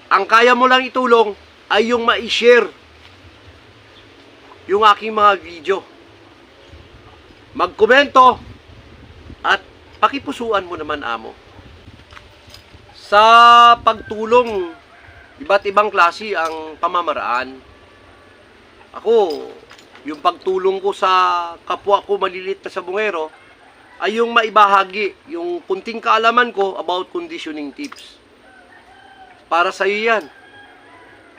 Ang kaya mo lang itulong ay yung ma-share yung aking mga video. Magkomento at pakipusuan mo naman, amo. Sa pagtulong, iba't ibang klase ang pamamaraan. Ako, yung pagtulong ko sa kapwa ko malilit na sabungero ay yung maibahagi, yung kunting kaalaman ko about conditioning tips. Para sa iyo yan.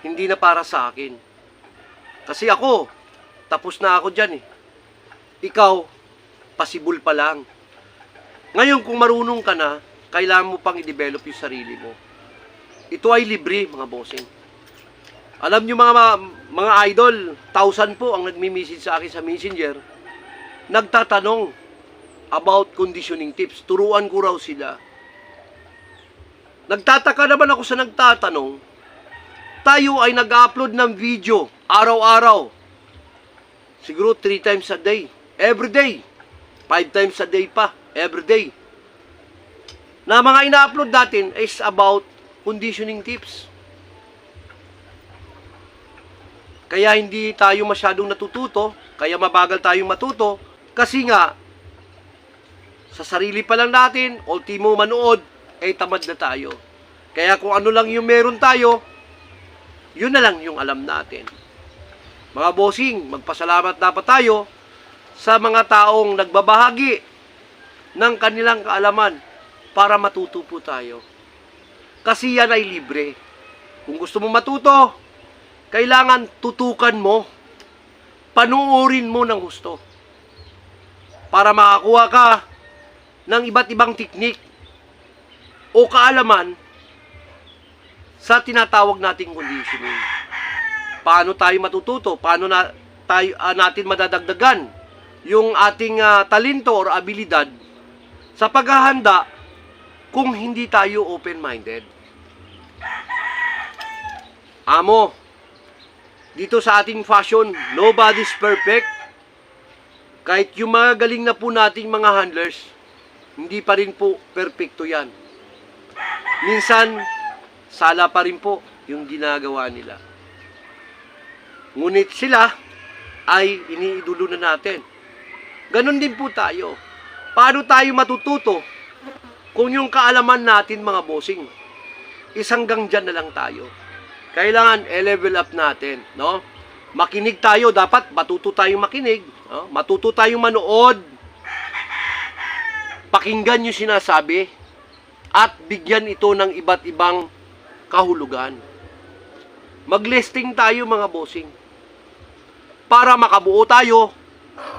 Hindi na para sa akin. Kasi ako, tapos na ako dyan eh. Ikaw, pasibol pa lang. Ngayon, kung marunong ka na, kailangan mo pang i-develop yung sarili mo. Ito ay libre, mga bossing. Alam nyo mga idol, 1,000 po ang nagmi-message sa akin sa Messenger, nagtatanong about conditioning tips. Turuan ko raw sila. Nagtataka naman ako sa nagtatanong, tayo ay nag-upload ng video araw-araw. Siguro 3 times a day. Every day. 5 times a day pa. Every day. Na mga ina-upload natin is about conditioning tips. Kaya hindi tayo masyadong natututo, kaya mabagal tayong matuto, kasi nga, sa sarili pa lang natin, ultimo manood, ay tamad na tayo. Kaya kung ano lang yung meron tayo, yun na lang yung alam natin. Mga bossing, magpasalamat dapat tayo sa mga taong nagbabahagi ng kanilang kaalaman para matuto po tayo. Kasi yan ay libre. Kung gusto mo matuto, kailangan tutukan mo, panuorin mo ng gusto para makakuha ka ng iba't ibang teknik o kaalaman sa tinatawag nating conditioning. Paano tayo matututo? Paano natin madadagdagan yung ating talento or abilidad sa paghahanda kung hindi tayo open-minded? Amo, dito sa ating fashion, nobody's perfect. Kahit yung mga galing na po nating mga handlers, hindi pa rin po perfecto yan. Minsan, sala pa rin po yung ginagawa nila. Ngunit sila ay iniidolo na natin. Ganon din po tayo. Paano tayo matututo kung yung kaalaman natin, mga bossing, isanggang dyan na lang tayo? Kailangan i-level up natin, no? Makinig tayo, dapat matuto tayong makinig, no? Matuto tayong manood, pakinggan yung sinasabi, at bigyan ito ng iba't ibang kahulugan. Mag-listing tayo, mga bossing, para makabuo tayo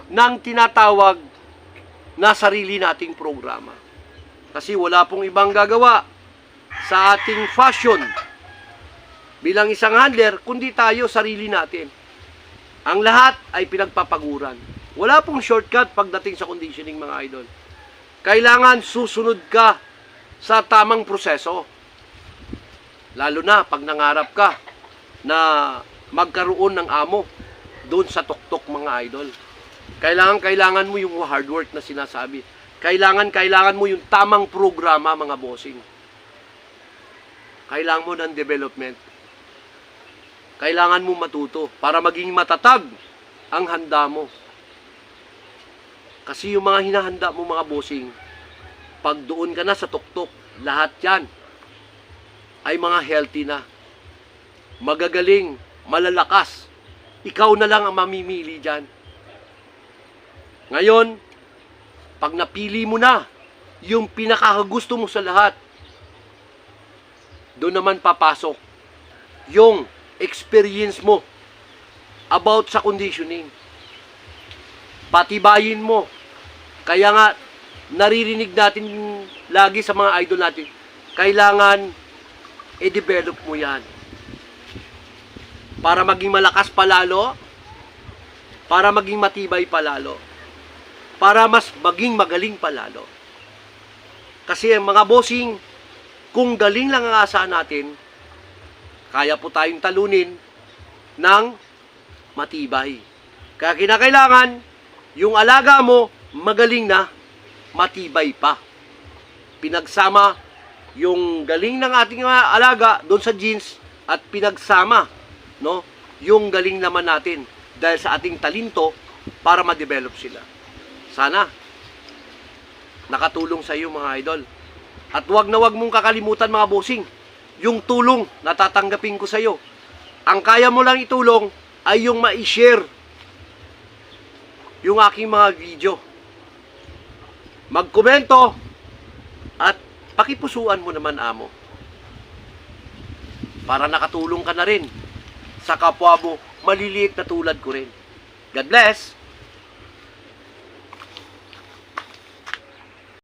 ng tinatawag na sarili nating programa. Kasi wala pong ibang gagawa sa ating fashion bilang isang handler, kundi tayo, sarili natin. Ang lahat ay pinagpapaguran. Wala pong shortcut pagdating sa conditioning, mga idol. Kailangan susunod ka sa tamang proseso. Lalo na pag nangarap ka na magkaroon ng amo doon sa tuktok, mga idol. Kailangan mo yung hard work na sinasabi. Kailangan mo yung tamang programa, mga bossing. Kailangan mo ng development. Kailangan mo matuto para maging matatag ang handa mo. Kasi yung mga hinahanda mo, mga bossing, pag doon ka na sa tuktok, lahat yan ay mga healthy na. Magagaling, malalakas. Ikaw na lang ang mamimili dyan. Ngayon, pag napili mo na yung pinakagusto mo sa lahat, doon naman papasok yung experience mo about sa conditioning. Patibayin mo. Kaya nga, naririnig natin lagi sa mga idol natin, kailangan i-develop mo yan. Para maging malakas palalo, para maging matibay palalo, para mas maging magaling palalo. Kasi ang mga bossing, kung galing lang ang asahan natin, kaya po tayong talunin ng matibay. Kaya kinakailangan, yung alaga mo, magaling na, matibay pa. Pinagsama yung galing ng ating mga alaga doon sa genes at pinagsama, no, yung galing naman natin dahil sa ating talento para ma-develop sila. Sana nakatulong sa iyo mga idol. At wag na wag mong kakalimutan mga bossing, yung tulong na tatanggapin ko sa iyo. Ang kaya mo lang itulong ay yung ma-share yung aking mga video. Magkomento at pakipusuan mo naman amo. Para nakatulong ka na rin sa kapwa mo maliliit na tulad ko rin. God bless!